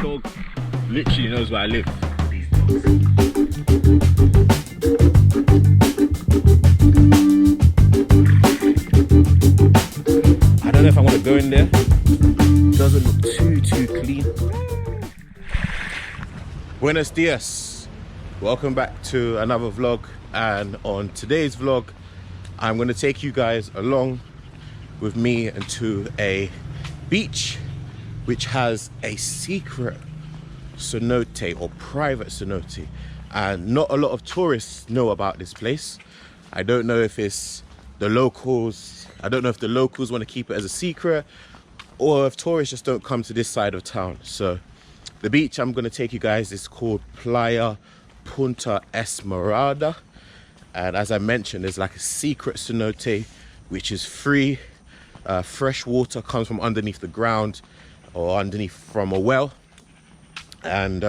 Dog literally knows where I live. I don't know if I want to go in there. Doesn't look too clean. Buenos dias. Welcome back to another vlog, and on today's vlog I'm going to take you guys along with me into a beach which has a secret cenote or private cenote, and not a lot of tourists know about this place. I don't know if it's the locals, I don't know if the locals want to keep it as a secret, or if tourists just don't come to this side of town. So the beach I'm going to take you guys is called Playa Punta Esmeralda, and as I mentioned, there's like a secret cenote which is free. Fresh water comes from underneath the ground or underneath from a well, and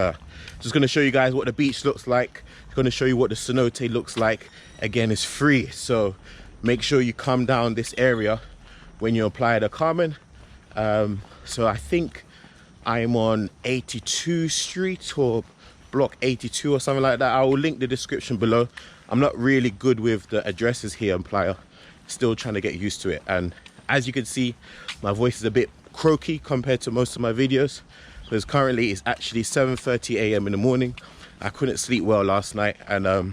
just going to show you guys what the beach looks like. Going to show you what the cenote looks like. Again, it's free, so make sure you come down this area when you Playa del Carmen. So I think I'm on 82 Street or block 82 or something like that. I will link the description below. I'm not really good with the addresses here in Playa, still trying to get used to it, and as you can see, my voice is a bit croaky compared to most of my videos, because currently it's actually 7:30 a.m. in the morning. I couldn't sleep well last night, and I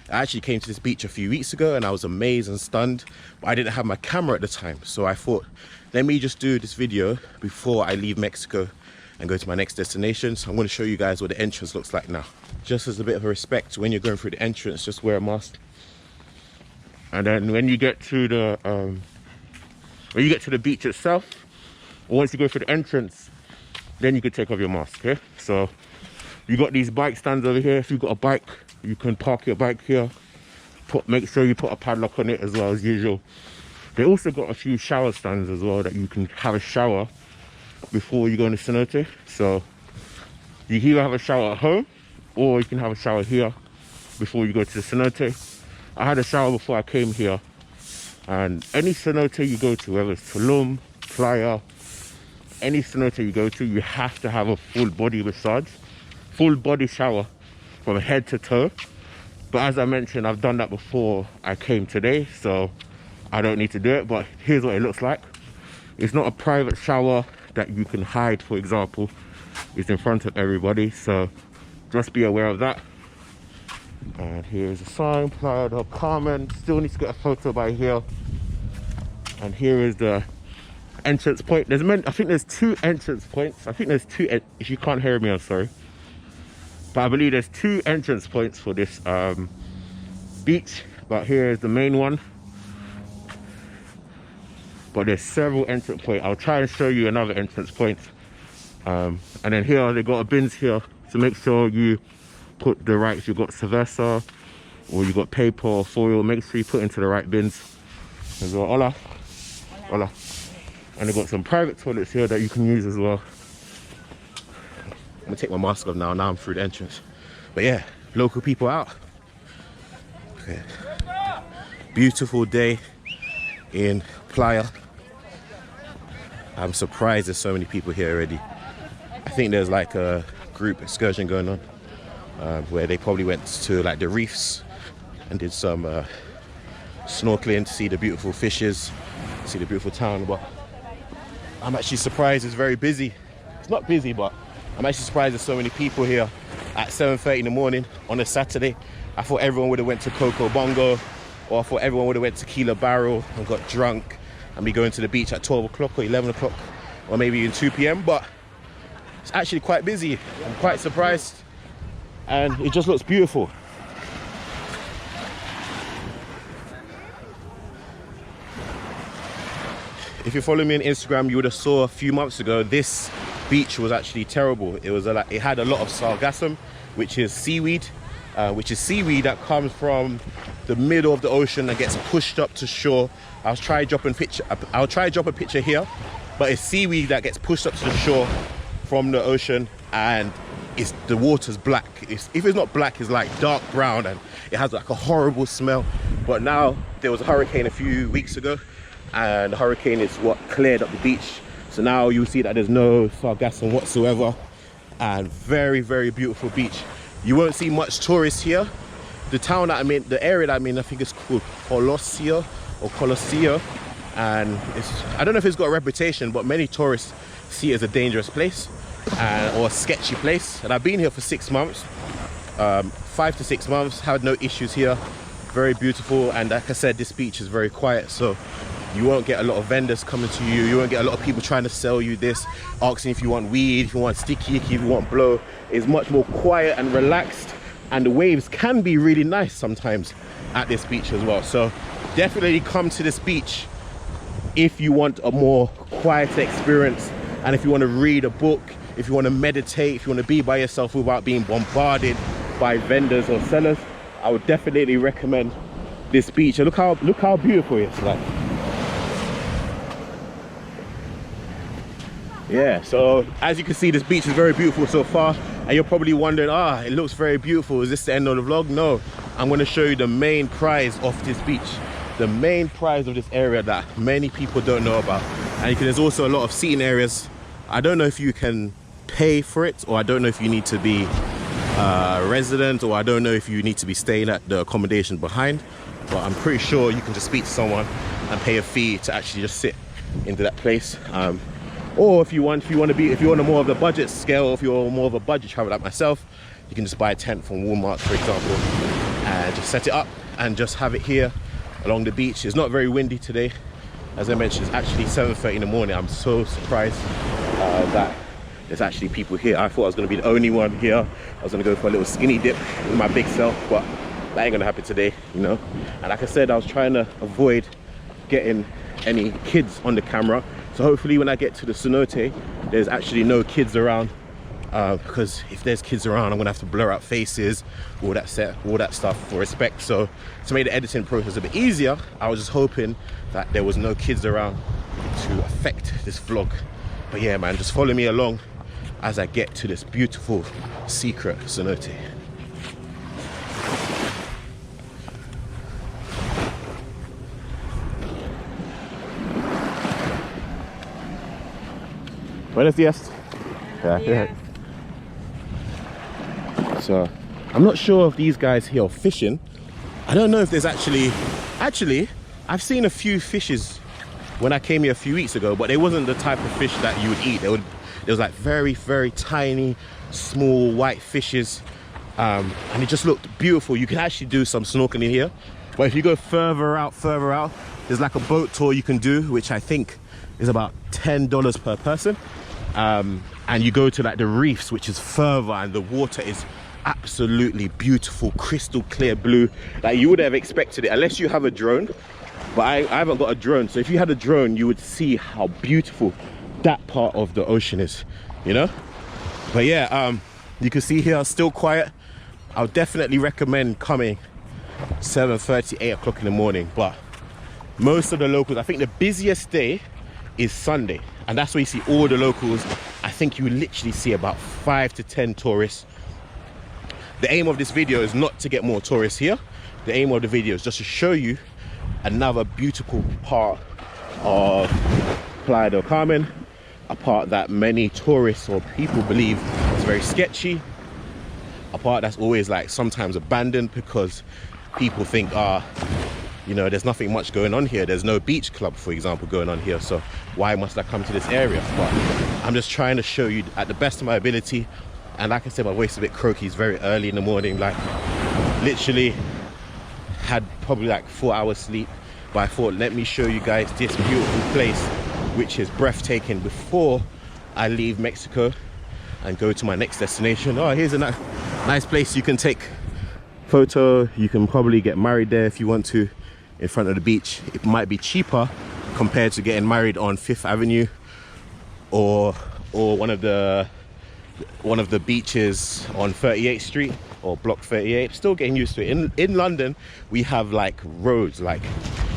actually came to this beach a few weeks ago and I was amazed and stunned, but I didn't have my camera at the time, so I thought, let me just do this video before I leave Mexico and go to my next destination. So I'm going to show you guys what the entrance looks like now. Just as a bit of a respect, when you're going through the entrance, just wear a mask, and then when you get to the beach itself, or once you go through the entrance, then you can take off your mask. Okay, so you got these bike stands over here. If you've got a bike, you can park your bike here. Make sure you put a padlock on it as well as usual. They also got a few shower stands as well that you can have a shower before you go in the cenote. So you can either have a shower at home or you can have a shower here before you go to the cenote. I had a shower before I came here, and any cenote you go to, whether it's Tulum, Playa, any cenote you go to, you have to have a full body massage, full body shower from head to toe. But as I mentioned, I've done that before I came today, so I don't need to do it. But here's what it looks like. It's not a private shower that you can hide, for example. It's in front of everybody, so just be aware of that. And here's a sign, Playa del Carmen. Still need to get a photo by here. And here is the entrance point. I think there's two entrance points. I think there's two. If you can't hear me, I'm sorry. But I believe there's two entrance points for this beach. But here is the main one. But there's several entrance points. I'll try and show you another entrance point. And then here they got a bins here to make sure you put the right, if you've got cerveza or you've got paper or foil, make sure you put into the right bins as well. Hola. Hola. And they've got some private toilets here that you can use as well. I'm gonna take my mask off now I'm through the entrance. But yeah, local people out. Okay. Beautiful day in Playa. I'm surprised there's so many people here already. I think there's like a group excursion going on, where they probably went to like the reefs and did some snorkeling to see the beautiful fishes, see the beautiful town. But I'm actually surprised it's very busy. It's not busy, but I'm actually surprised there's so many people here at 7:30 in the morning on a Saturday. I thought everyone would have went to Coco Bongo, or I thought everyone would have went to Tequila Barrel and got drunk and be going to the beach at 12 o'clock or 11 o'clock or maybe even 2 p.m. But it's actually quite busy. I'm quite surprised, and it just looks beautiful. If you follow me on Instagram, you would have saw a few months ago this beach was actually terrible. It was it had a lot of sargazo, which is seaweed that comes from the middle of the ocean and gets pushed up to shore. I'll try to drop a picture here, but it's seaweed that gets pushed up to the shore from the ocean, and the water's black. If it's not black, it's like dark brown, and it has like a horrible smell. But now there was a hurricane a few weeks ago, and the hurricane is what cleared up the beach. So now you'll see that there's no sargassum whatsoever, and very, very beautiful beach. You won't see much tourists here. The town that I'm in, the area that I'm in, I think it's called Colosio, and I don't know if it's got a reputation, but many tourists see it as a dangerous place or a sketchy place. And I've been here for 6 months, 5 to 6 months, had no issues here. Very beautiful, and like I said, this beach is very quiet, so you won't get a lot of vendors coming to you. You won't get a lot of people trying to sell you this, asking if you want weed, if you want sticky icky, if you want blow. It's much more quiet and relaxed, and the waves can be really nice sometimes at this beach as well. So definitely come to this beach if you want a more quiet experience, and if you want to read a book, if you want to meditate, if you want to be by yourself without being bombarded by vendors or sellers. I would definitely recommend this beach. And look how beautiful it is. Like, yeah, so as you can see, this beach is very beautiful so far, and you're probably wondering, it looks very beautiful, is this the end of the vlog? No, I'm going to show you the main prize of this beach, the main prize of this area that many people don't know about. And there's also a lot of seating areas. I don't know if you can pay for it, or I don't know if you need to be resident, or I don't know if you need to be staying at the accommodation behind, but I'm pretty sure you can just speak to someone and pay a fee to actually just sit into that place. Or if you want a more of the budget scale, if you're more of a budget traveler like myself, you can just buy a tent from Walmart, for example, and just set it up and just have it here along the beach. It's not very windy today. As I mentioned, it's actually 7:30 in the morning. I'm so surprised that there's actually people here. I thought I was going to be the only one here. I was going to go for a little skinny dip with my big self, but that ain't going to happen today, you know. And like I said, I was trying to avoid getting any kids on the camera. So hopefully when I get to the cenote, there's actually no kids around, because if there's kids around, I'm going to have to blur out faces, all that stuff for respect. So to make the editing process a bit easier, I was just hoping that there was no kids around to affect this vlog. But yeah, man, just follow me along as I get to this beautiful secret cenote. Buenos dias. Yeah. So I'm not sure if these guys here are fishing. I don't know if there's actually I've seen a few fishes when I came here a few weeks ago, but they wasn't the type of fish that you would eat. There was like very, very tiny, small white fishes, and it just looked beautiful. You can actually do some snorkeling here, but if you go further out, there's like a boat tour you can do, which I think is about $10 per person, and you go to like the reefs, which is further, and the water is absolutely beautiful, crystal clear blue. Like you would have expected it, unless you have a drone. But I haven't got a drone, so if you had a drone, you would see how beautiful that part of the ocean is, you know. But yeah, you can see here, still quiet. I'll definitely recommend coming 7:30, 8 o'clock in the morning. But most of the locals, I think the busiest day is Sunday, and that's where you see all the locals. I think you literally see about 5 to 10 tourists. The aim of this video is not to get more tourists here. The aim of the video is just to show you another beautiful part of Playa del Carmen, a part that many tourists or people believe is very sketchy, a part that's always like sometimes abandoned because people think, you know, there's nothing much going on here. There's no beach club, for example, going on here, so why must I come to this area? But I'm just trying to show you at the best of my ability. And like I said, my voice is a bit croaky. It's very early in the morning, like literally had probably like 4 hours sleep, but I thought, let me show you guys this beautiful place, which is breathtaking, before I leave Mexico and go to my next destination. Oh, here's a nice place you can take photo. You can probably get married there if you want to, in front of the beach. It might be cheaper compared to getting married on 5th Avenue or one of the beaches on 38th Street or block 38. Still getting used to it. In London, we have like roads, like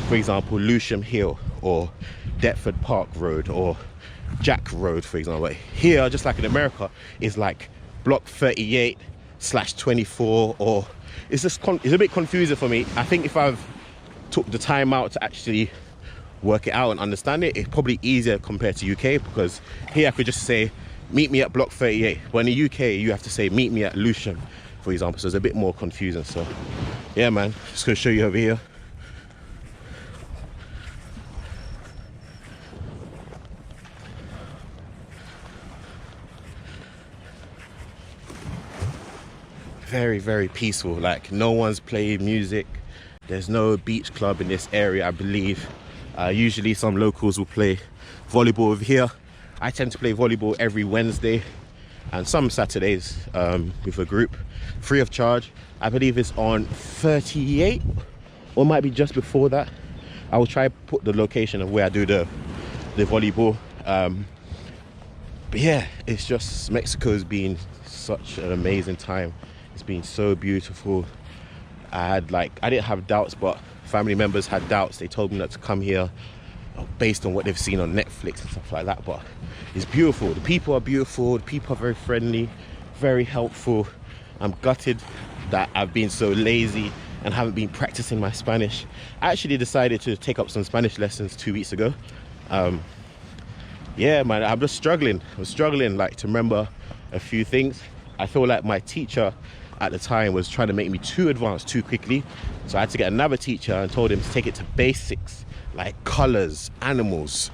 for example Lewisham Hill or Deptford Park Road or Jack Road, for example. Here, just like in America, is like block 38/24, or it's a bit confusing for me. I think if I've took the time out to actually work it out and understand it, it's probably easier compared to UK, because here I could just say meet me at block 38. But in the UK, you have to say meet me at Lucian, for example. So it's a bit more confusing. So yeah, man, just gonna show you over here. Very, very peaceful. Like, no one's playing music. There's no beach club in this area, I believe. Usually some locals will play volleyball over here. I tend to play volleyball every Wednesday and some Saturdays with a group, free of charge. I believe it's on 38, or might be just before that. I will try to put the location of where I do the volleyball. But yeah, it's just, Mexico's been such an amazing time. It's been so beautiful. I didn't have doubts, but family members had doubts. They told me not to come here based on what they've seen on Netflix and stuff like that. But it's beautiful. The people are beautiful. The people are very friendly, very helpful. I'm gutted that I've been so lazy and haven't been practicing my Spanish. I actually decided to take up some Spanish lessons 2 weeks ago. Yeah, man, I'm just struggling. I'm struggling like to remember a few things. I feel like my teacher at the time was trying to make me too advanced too quickly, so I had to get another teacher and told him to take it to basics, like colors, animals,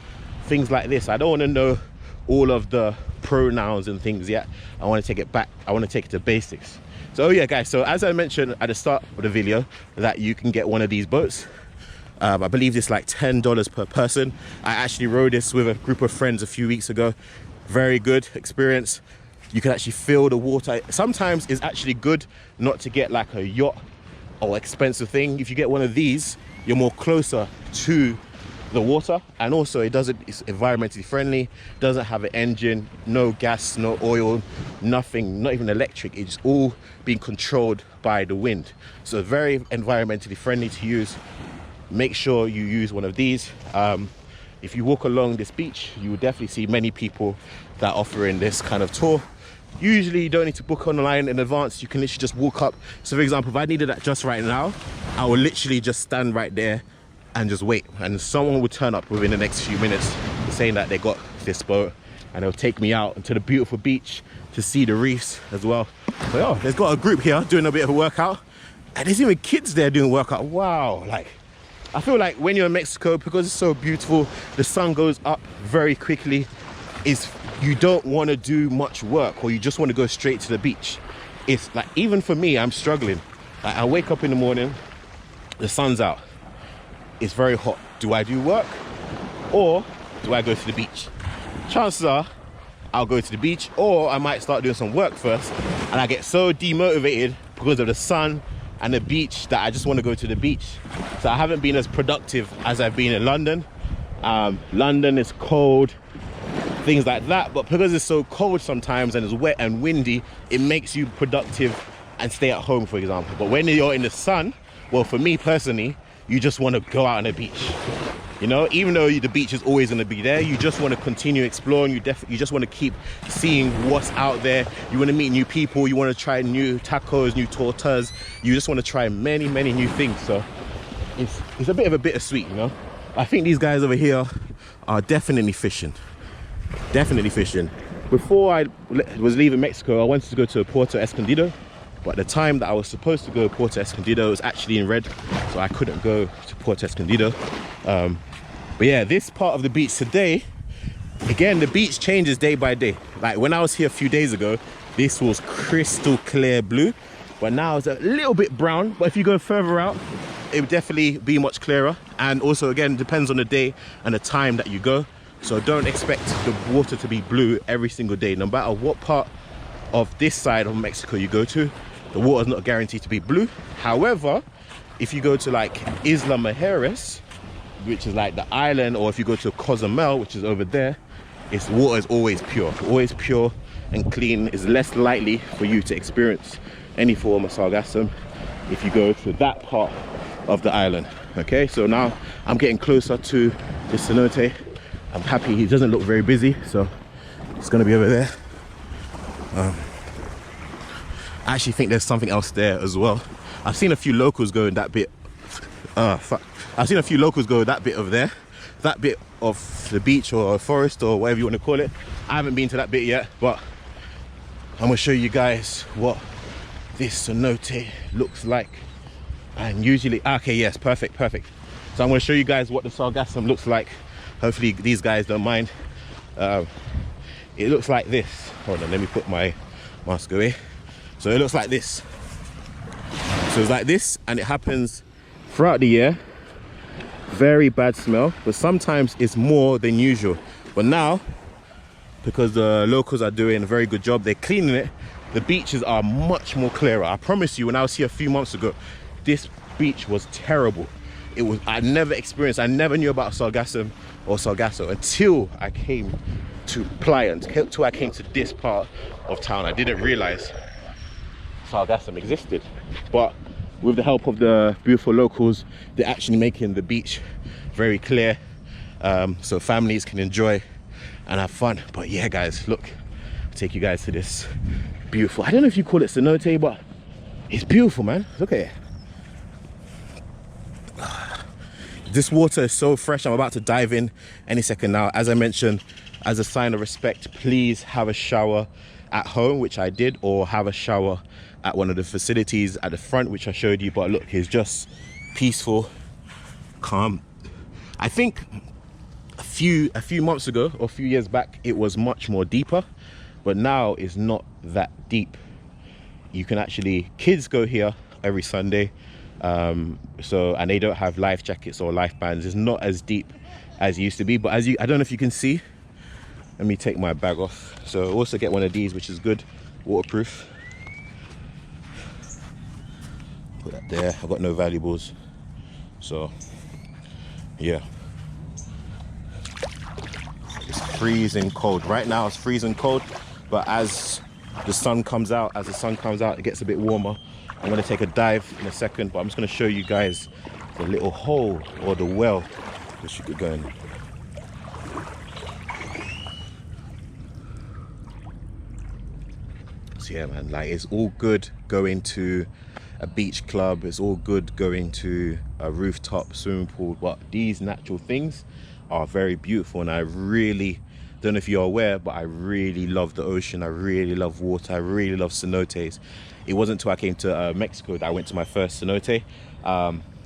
things like this. I don't want to know all of the pronouns and things yet. I want to take it back. I want to take it to basics. So yeah, guys, so as I mentioned at the start of the video, that you can get one of these boats. I believe it's like $10 per person. I actually rode this with a group of friends a few weeks ago. Very good experience. You can actually feel the water. Sometimes it's actually good not to get like a yacht or expensive thing. If you get one of these, you're more closer to the water, and also it's environmentally friendly, doesn't have an engine, no gas, no oil, nothing, not even electric. It's all being controlled by the wind. So very environmentally friendly to use. Make sure you use one of these. If you walk along this beach, you will definitely see many people that are offering this kind of tour. Usually you don't need to book online in advance. You can literally just walk up. So for example, if I needed that just right now, I will literally just stand right there and just wait, and someone will turn up within the next few minutes saying that they got this boat, and they'll take me out into the beautiful beach to see the reefs as well. So oh, there's got a group here doing a bit of a workout, and there's even kids there doing workout. Wow, like I feel like when you're in Mexico, because it's so beautiful, the sun goes up very quickly, you don't want to do much work, or you just want to go straight to the beach. It's like, even for me, I'm struggling. Like, I wake up in the morning, the sun's out, it's very hot. Do I do work or do I go to the beach? Chances are I'll go to the beach, or I might start doing some work first, and I get so demotivated because of the sun and the beach that I just want to go to the beach. So I haven't been as productive as I've been in London. London is cold, things like that, but because it's so cold sometimes and it's wet and windy, it makes you productive and stay at home, for example. But when you're in the sun, well, for me personally, you just want to go out on the beach. You know, even though the beach is always going to be there, you just want to continue exploring. You just want to keep seeing what's out there. You want to meet new people. You want to try new tacos, new tortas. You just want to try many, many new things. So it's a bit of a bittersweet, you know. I think these guys over here are definitely fishing. Definitely fishing. Before I was leaving Mexico, I wanted to go to Puerto Escondido, but at the time that I was supposed to go to Puerto Escondido, it was actually in red, so I couldn't go to Puerto Escondido. But yeah, this part of the beach today, again, the beach changes day by day. Like when I was here a few days ago, this was crystal clear blue, but now it's a little bit brown. But if you go further out, it would definitely be much clearer. And also, again, depends on the day and the time that you go. So don't expect the water to be blue every single day. No matter what part of this side of Mexico you go to, the water is not guaranteed to be blue. However, if you go to like Isla Mujeres, which is like the island, or if you go to Cozumel, which is over there, its water is always pure and clean. It's less likely for you to experience any form of sargassum if you go to that part of the island. Okay, so now I'm getting closer to the cenote. I'm happy he doesn't look very busy, so it's gonna be over there. I actually think there's something else there as well. I've seen a few locals go in that bit. I've seen a few locals go that bit over there, that bit of the beach or forest or whatever you want to call it. I haven't been to that bit yet, but I'm gonna show you guys what this cenote looks like. And usually, okay, yes, perfect. So I'm gonna show you guys what the sargassum looks like. Hopefully these guys don't mind. It looks like this. Hold on, let me put my mask away. So it looks like this. So it's like this, and it happens throughout the year. Very bad smell, but sometimes it's more than usual. But now, because the locals are doing a very good job, they're cleaning it, the beaches are much more clearer. I promise you, when I was here a few months ago, this beach was terrible. It was, I never knew about sargassum or sargasso until I came to Playa, until I came to this part of town. I didn't realize sargassum existed, but with the help of the beautiful locals, they're actually making the beach very clear, so families can enjoy and have fun. But yeah, guys, look, I'll take you guys to this beautiful, I don't know if you call it cenote, but it's beautiful, man. Look at it. This water is so fresh. I'm about to dive in any second now. As I mentioned, as a sign of respect, please have a shower at home, which I did, or have a shower at one of the facilities at the front, which I showed you. But look, it's just peaceful, calm. I think a few months ago or a few years back, it was much more deeper, but now it's not that deep. You can actually, kids go here every Sunday, and they don't have life jackets or life bands. It's not as deep as it used to be, but I don't know if you can see. Let me take my bag off. So also get one of these, which is good, waterproof. Put that there. I've got no valuables, so yeah. It's freezing cold right now. It's freezing cold, but as the sun comes out, it gets a bit warmer. I'm going to take a dive in a second, but I'm just going to show you guys the little hole or the well which you could go in. So yeah, man, like, it's all good going to a beach club, it's all good going to a rooftop swimming pool, but these natural things are very beautiful. And I really don't know if you're aware, but I really love the ocean, I really love water, I really love cenotes. It wasn't until I came to Mexico that I went to my first cenote.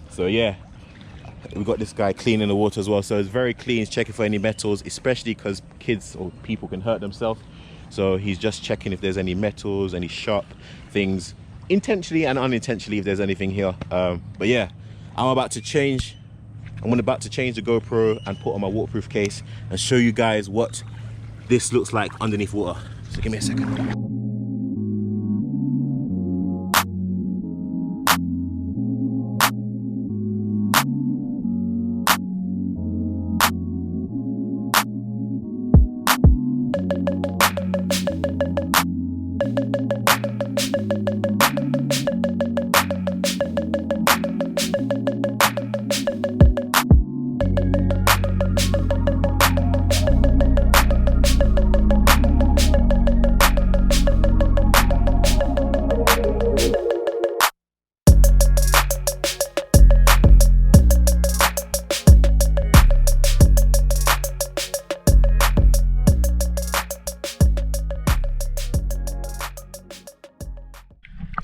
So yeah, we got this guy cleaning the water as well, so it's very clean. He's checking for any metals, especially because kids or people can hurt themselves. So he's just checking if there's any metals, any sharp things, intentionally and unintentionally, if there's anything here. But yeah, I'm about to change the GoPro and put on my waterproof case and show you guys what this looks like underneath water. So give me a second.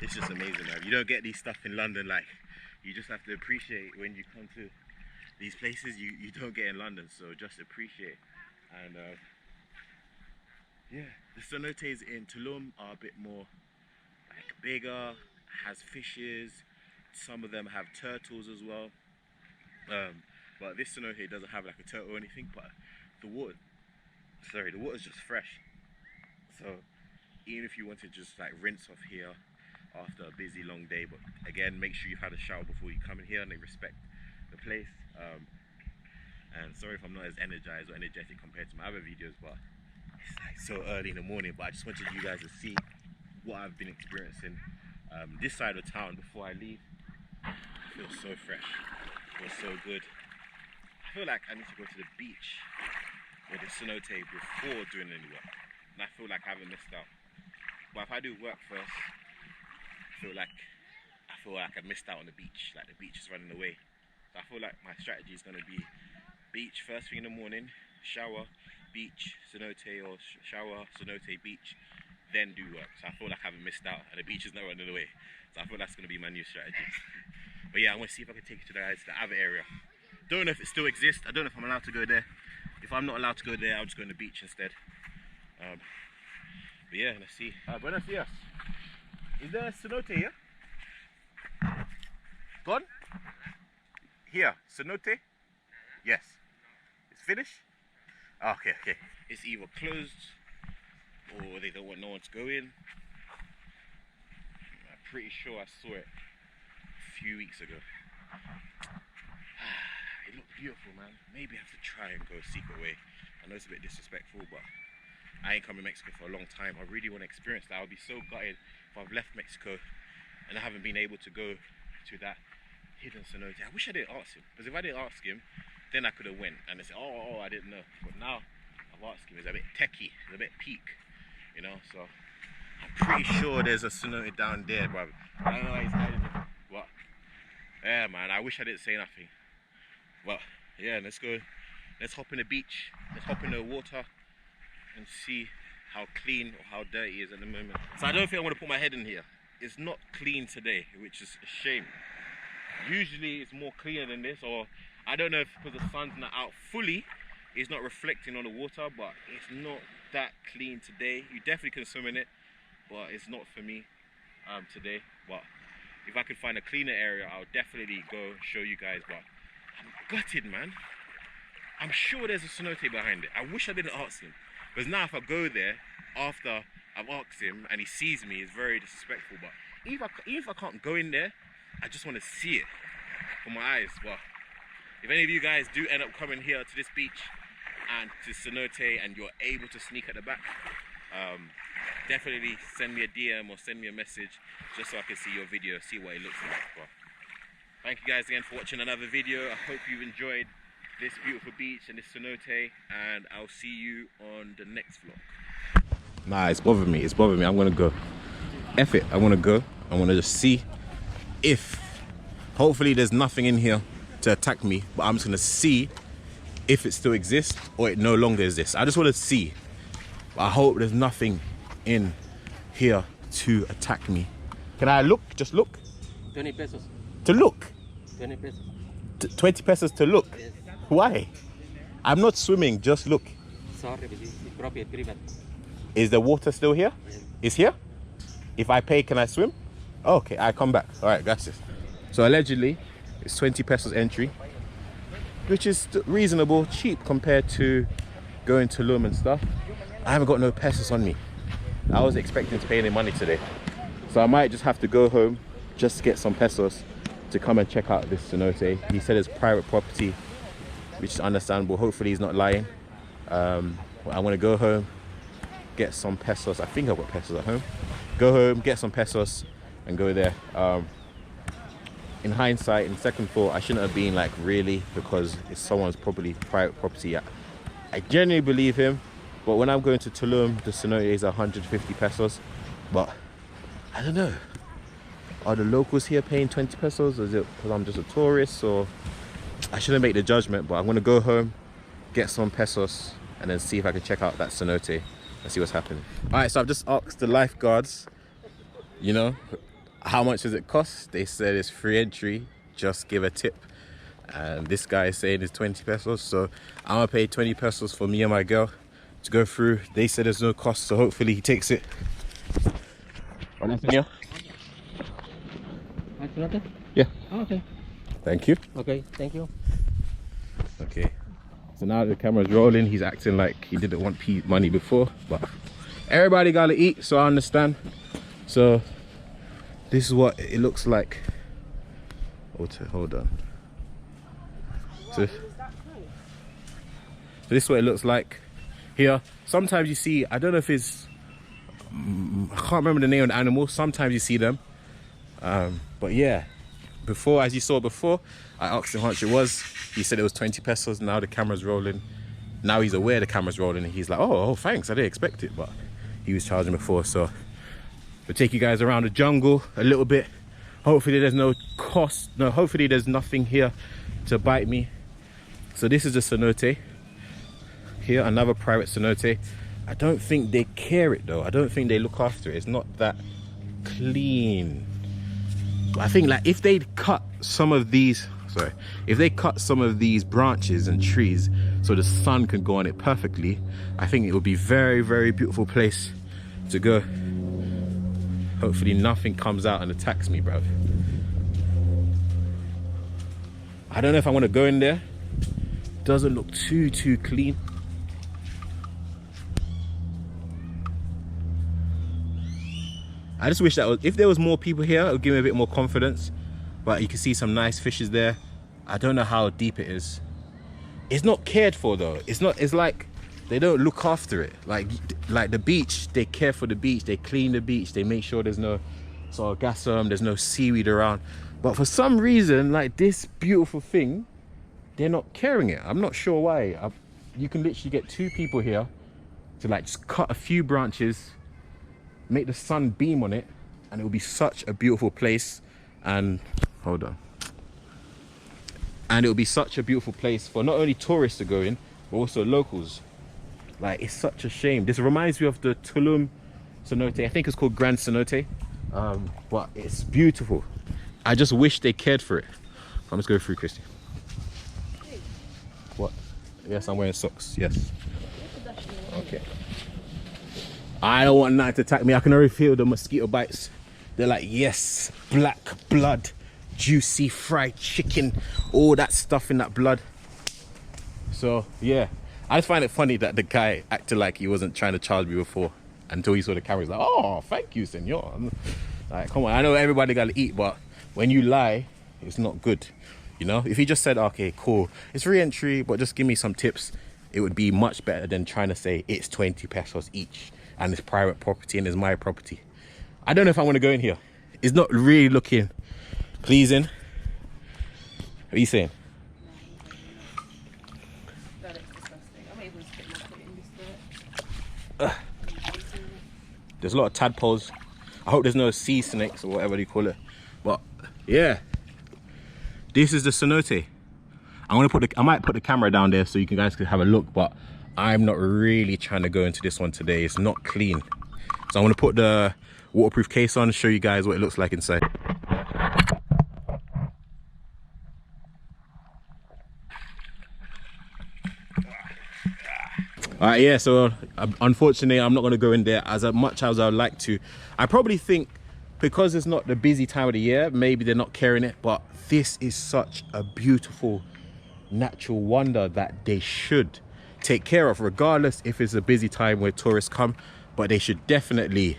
It's just amazing, man. You don't get these stuff in London. Like, you just have to appreciate when you come to these places you don't get in London, so just appreciate. And yeah, the cenotes in Tulum are a bit more like bigger, has fishes, some of them have turtles as well, but this cenote doesn't have like a turtle or anything, but the water's just fresh. So even if you want to just like rinse off here after a busy long day, but again, make sure you've had a shower before you come in here and they respect the place. And sorry if I'm not as energized or energetic compared to my other videos, but it's like so early in the morning. But I just wanted you guys to see what I've been experiencing this side of town before I leave. It feels so fresh, it feels so good. I feel like I need to go to the beach or the cenote before doing any work, and I feel like I haven't missed out. But if I do work first, I feel like I missed out on the beach, like the beach is running away. So I feel like my strategy is going to be beach first thing in the morning, shower, beach, Cenote or shower, Cenote beach, then do work. So I feel like I haven't missed out, and the beach is not running away. So I feel that's going to be my new strategy. But yeah, I want to see if I can take you to the other area. Don't know if it still exists. I don't know if I'm allowed to go there. If I'm not allowed to go there, I'll just go on the beach instead. But yeah, let's see. Buenos dias. Is there a cenote here? Gone? Here, cenote? Yes. It's finished? Okay, okay. It's either closed or they don't want no one to go in. I'm pretty sure I saw it a few weeks ago. It looked beautiful, man. Maybe I have to try and go a secret way. I know it's a bit disrespectful, but I ain't come to Mexico for a long time. I really want to experience that. I would be so gutted if I've left Mexico and I haven't been able to go to that hidden cenote. I wish I didn't ask him, because if I didn't ask him, then I could have went and they said, oh, I didn't know. But now I've asked him. It's a bit techie, it's a bit peak, you know. So I'm pretty sure there's a cenote down there, bro. I don't know why he's hiding it. But yeah, man, I wish I didn't say nothing. But yeah, let's go. Let's hop in the beach. Let's hop in the water and see how clean or how dirty it is at the moment. So I don't think I want to put my head in here. It's not clean today, which is a shame. Usually it's more cleaner than this, or I don't know if because the sun's not out fully, it's not reflecting on the water, but it's not that clean today. You definitely can swim in it, but it's not for me today. But if I could find a cleaner area, I'll definitely go show you guys. But I'm gutted, man. I'm sure there's a cenote behind it. I wish I didn't ask him, because now if I go there after I've asked him and he sees me, it's very disrespectful. But even if I can't go in there, I just want to see it for my eyes. But if any of you guys do end up coming here to this beach and to cenote and you're able to sneak at the back, definitely send me a DM or send me a message just so I can see your video, see what it looks like. But thank you guys again for watching another video. I hope you've enjoyed this beautiful beach and this cenote, and I'll see you on the next vlog. Nah, it's bothering me. It's bothering me. I'm gonna go. F it. I wanna go. I wanna just see if, hopefully there's nothing in here to attack me, but I'm just gonna see if it still exists or it no longer exists. I just want to see. I hope there's nothing in here to attack me. Can I look? Just look? 20 pesos. To look? 20 pesos. 20 pesos to look? Yes. Why? I'm not swimming, just look. Sorry, but it's private, private. Is the water still here? Yes. It's here? If I pay, can I swim? Okay, I come back. All right, gracias. So allegedly, it's 20 pesos entry, which is reasonable, cheap compared to going to Tulum and stuff. I haven't got no pesos on me. I was expecting to pay any money today. So I might just have to go home, just get some pesos to come and check out this cenote. He said it's private property, which is understandable. Hopefully he's not lying. I want to go home, get some pesos. I think I've got pesos at home. Go home, get some pesos and go there. In hindsight, in second thought, I shouldn't have been like really, because it's someone's probably private property. I genuinely believe him, but when I'm going to Tulum, the cenote is 150 pesos. But I don't know. Are the locals here paying 20 pesos? Or is it because I'm just a tourist? Or I shouldn't make the judgment, but I'm gonna go home, get some pesos, and then see if I can check out that cenote and see what's happening. All right, so I've just asked the lifeguards, you know, how much does it cost? They said it's free entry, just give a tip. And this guy is saying it's 20 pesos. So I'm gonna pay 20 pesos for me and my girl to go through. They said there's no cost, so hopefully he takes it. Yeah. Yeah. Oh, okay. Thank you. Okay, thank you. Okay. So now the camera's rolling. He's acting like he didn't want money before, but everybody gotta eat, so I understand. So this is what it looks like. Hold on. So this is what it looks like here. Sometimes you see, I don't know if it's, I can't remember the name of the animal. Sometimes you see them. But yeah, before, as you saw before, I asked him how much it was. He said it was 20 pesos. Now the camera's rolling. Now he's aware the camera's rolling and he's like, oh, thanks, I didn't expect it. But he was charging before, so we'll take you guys around the jungle a little bit. Hopefully there's no cost. No, hopefully there's nothing here to bite me. So this is the cenote. here, another private cenote. I don't think they care it though. I don't think they look after it. It's not that clean. But I think like if they cut some of these, if they cut some of these branches and trees so the sun can go on it perfectly, I think it would be very, very beautiful place to go. Hopefully nothing comes out and attacks me, bruv. I don't know if I want to go in there. Doesn't look too clean. I just wish that if there was more people here, it would give me a bit more confidence. But you can see some nice fishes there. I don't know how deep it is. It's not cared for though. It's like they don't look after it. Like the beach, they care for the beach. They clean the beach. They make sure there's no sargasso, there's no seaweed around. But for some reason, like this beautiful thing, they're not caring it. I'm not sure why. You can literally get 2 people here to like just cut a few branches, make the sun beam on it, and it will be such a beautiful place. And hold on. And it will be such a beautiful place for not only tourists to go in, but also locals. Like, it's such a shame. This reminds me of the Tulum cenote. I think it's called Grand Cenote. But it's beautiful. I just wish they cared for it. I'm just going through, Christy. What? Yes, I'm wearing socks. Yes. Okay. I don't want nothing to attack me. I can already feel the mosquito bites. They're like, yes, black blood, juicy fried chicken, all that stuff in that blood. So yeah, I just find it funny that the guy acted like he wasn't trying to charge me before until he saw the camera. He's like, oh, thank you, senor. Like, come on, I know everybody gotta eat, but when you lie, it's not good. You know, if he just said, okay, cool, it's re-entry, but just give me some tips, it would be much better than trying to say it's 20 pesos each and it's private property and it's my property. I don't know if I want to go in here. It's not really looking pleasing. What are you saying? There's a lot of tadpoles. I hope there's no sea snakes or whatever you call it. But yeah, this is the cenote. I might put the camera down there so you guys can have a look, but I'm not really trying to go into this one today. It's not clean. So I'm going to put the waterproof case on, show you guys what it looks like inside. Alright, yeah, so unfortunately I'm not going to go in there as much as I would like to. I probably think because it's not the busy time of the year, maybe they're not carrying it, but this is such a beautiful natural wonder that they should take care of, regardless if it's a busy time where tourists come. But they should definitely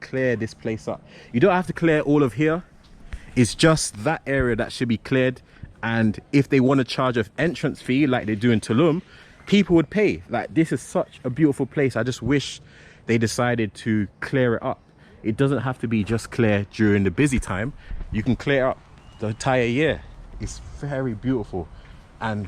clear this place up. You don't have to clear all of here. It's just that area that should be cleared. And if they want to charge an entrance fee like they do in Tulum, people would pay. Like, this is such a beautiful place. I just wish they decided to clear it up. It doesn't have to be just clear during the busy time. You can clear up the entire year. It's very beautiful. And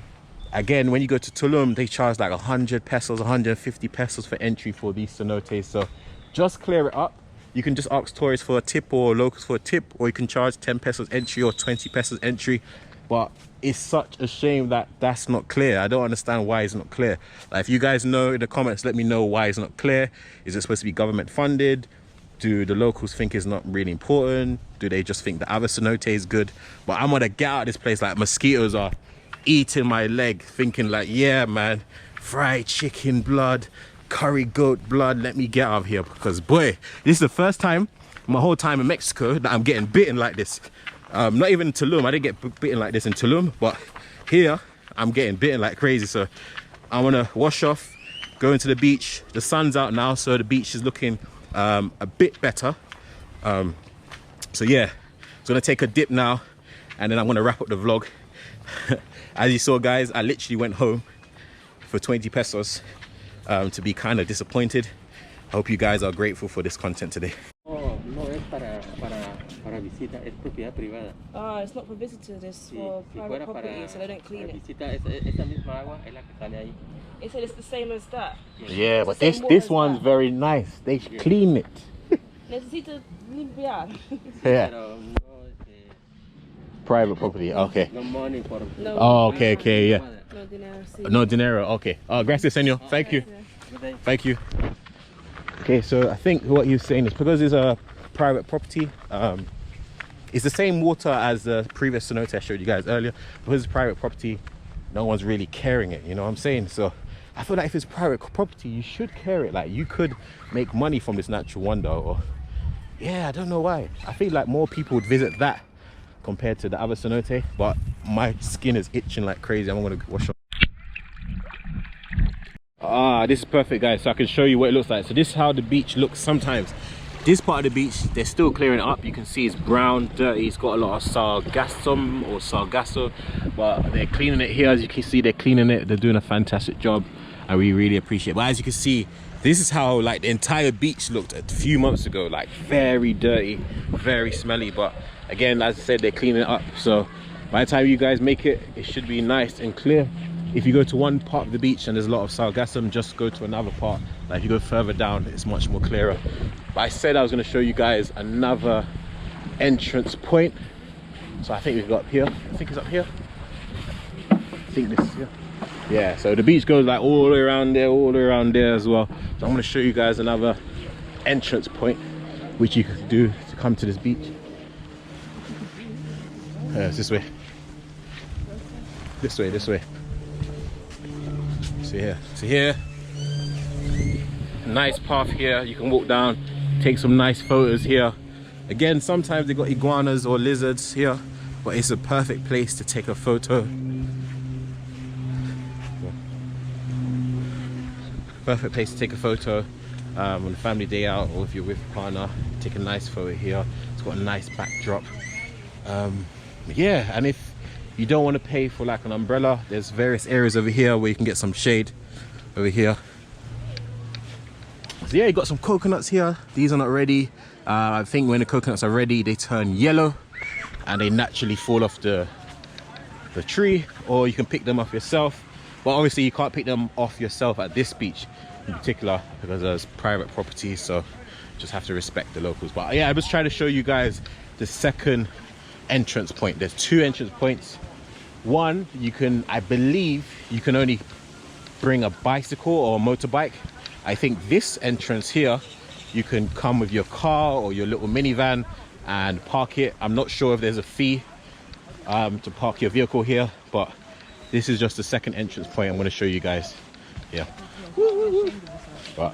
again, when you go to Tulum, they charge like 100 pesos, 150 pesos for entry for these cenotes. So just clear it up. You can just ask tourists for a tip or locals for a tip, or you can charge 10 pesos entry or 20 pesos entry. But it's such a shame that that's not clear. I don't understand why it's not clear. Like, if you guys know in the comments, let me know why it's not clear. Is it supposed to be government funded? Do the locals think it's not really important? Do they just think the other cenote is good? But I'm gonna get out of this place. Like, mosquitoes are eating my leg, thinking like, yeah man, fried chicken blood, curry goat blood, let me get out of here. Because boy, this is the first time my whole time in Mexico that I'm getting bitten like this. Not even in Tulum. I didn't get bitten like this in Tulum, but here I'm getting bitten like crazy. So I'm gonna wash off, go into the beach. The sun's out now, so the beach is looking a bit better. So yeah, so I'm gonna take a dip now, and then I'm gonna wrap up the vlog. As you saw, guys, I literally went home for 20 pesos to be kind of disappointed. Hope you guys are grateful for this content today. Oh, no es para visita, es propiedad privada. Ah, it's not for visitors, it's for private property, so they don't clean it. Visita, esta misma agua es la que sale ahí. They said it's the same as that. Yeah, but this one's very nice. They clean it. Necesito limpiar. Yeah. Pero no, Private property, okay. no money for... No. Oh, okay, yeah. No dinero, sí. No dinero. Okay. Gracias, senor. Thank you. Thank you. Okay, so I think what he was saying is because it's a private property, it's the same water as the previous cenote I showed you guys earlier. Because it's private property, no one's really caring it, you know what I'm saying? So I feel like if it's private property, you should care it. Like, you could make money from this natural wonder, or yeah, I don't know why. I feel like more people would visit that compared to the other cenote, but my skin is itching like crazy. I'm gonna wash up. This is perfect, guys, so I can show you what it looks like. So this is how the beach looks sometimes. This part of the beach, they're still clearing it up. You can see it's brown, dirty. It's got a lot of sargasso, but they're cleaning it here. As you can see, they're cleaning it. They're doing a fantastic job, and we really appreciate it. But as you can see, this is how like the entire beach looked a few months ago, like very dirty, very smelly. But again, as I said, they're cleaning it up. So by the time you guys make it, it should be nice and clear. If you go to one part of the beach and there's a lot of sargassum, just go to another part. Like if you go further down, it's much more clearer. But I said I was going to show you guys another entrance point. So I think we've got up here. I think it's up here. I think this is here. Yeah, so the beach goes like all the way around there as well. So I'm going to show you guys another entrance point which you can do to come to this beach. It's this way. This way. See here, nice path here. You can walk down, take some nice photos here. Again, sometimes they got iguanas or lizards here, but it's a perfect place to take a photo. Perfect place to take a photo on a family day out, or if you're with a partner, take a nice photo here. It's got a nice backdrop. Yeah, and if you don't want to pay for like an umbrella, there's various areas over here where you can get some shade over here. So yeah, you got some coconuts here. These are not ready. I think when the coconuts are ready, they turn yellow and they naturally fall off the tree, or you can pick them off yourself. But obviously you can't pick them off yourself at this beach in particular because there's private property, so just have to respect the locals. But yeah, I was trying to show you guys the second entrance point. There's two entrance points. One, you can, I believe you can only bring a bicycle or a motorbike. I think this entrance here, you can come with your car or your little minivan and park it. I'm not sure if there's a fee to park your vehicle here, but this is just the second entrance point I'm going to show you guys. Yeah. But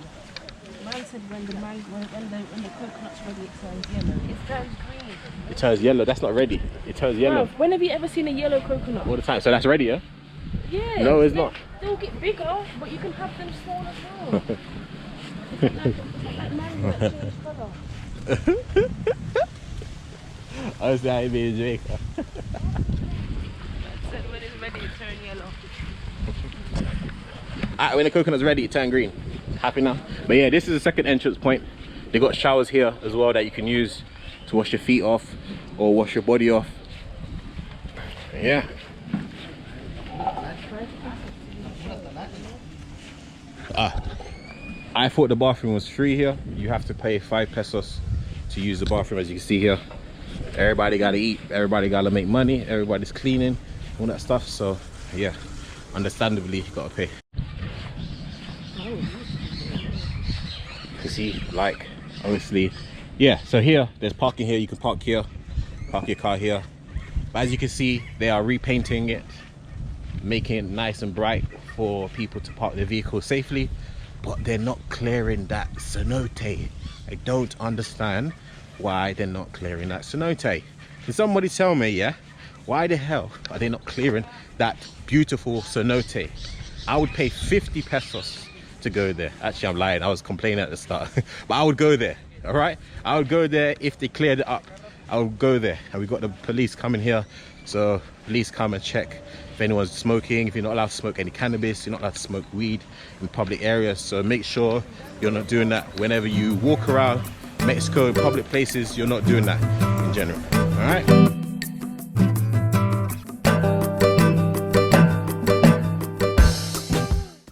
Man said when the coconut's ready, it turns yellow. It turns green. It turns yellow. That's not ready. It turns yellow. Bruv, when have you ever seen a yellow coconut? All the time. So that's ready, yeah? Yeah. No, it's not. They'll get bigger, but you can have them small as well. like mango that change colour. I was like, in Jamaica. Said when it's ready, it turns yellow. When the coconut's ready, it turns green. Happy now? But yeah, this is the second entrance point. They got showers here as well that you can use to wash your feet off or wash your body off. Yeah. I thought the bathroom was free here. You have to pay 5 pesos to use the bathroom. As you can see here, everybody gotta eat, everybody gotta make money, everybody's cleaning, all that stuff. So yeah, understandably you gotta pay. You see, like, obviously, yeah, so here there's parking here. You can park here, park your car here. But as you can see, they are repainting it, making it nice and bright for people to park their vehicles safely, but they're not clearing that cenote. I don't understand why they're not clearing that cenote. Can somebody tell me, yeah, why the hell are they not clearing that beautiful cenote? I would pay 50 pesos to go there. Actually, I'm lying, I was complaining at the start. But I would go there, all right? I would go there if they cleared it up. I would go there. And we got the police coming here, so police come and check if anyone's smoking, if you're not allowed to smoke any cannabis, you're not allowed to smoke weed in public areas. So make sure you're not doing that whenever you walk around Mexico in public places. You're not doing that in general, all right?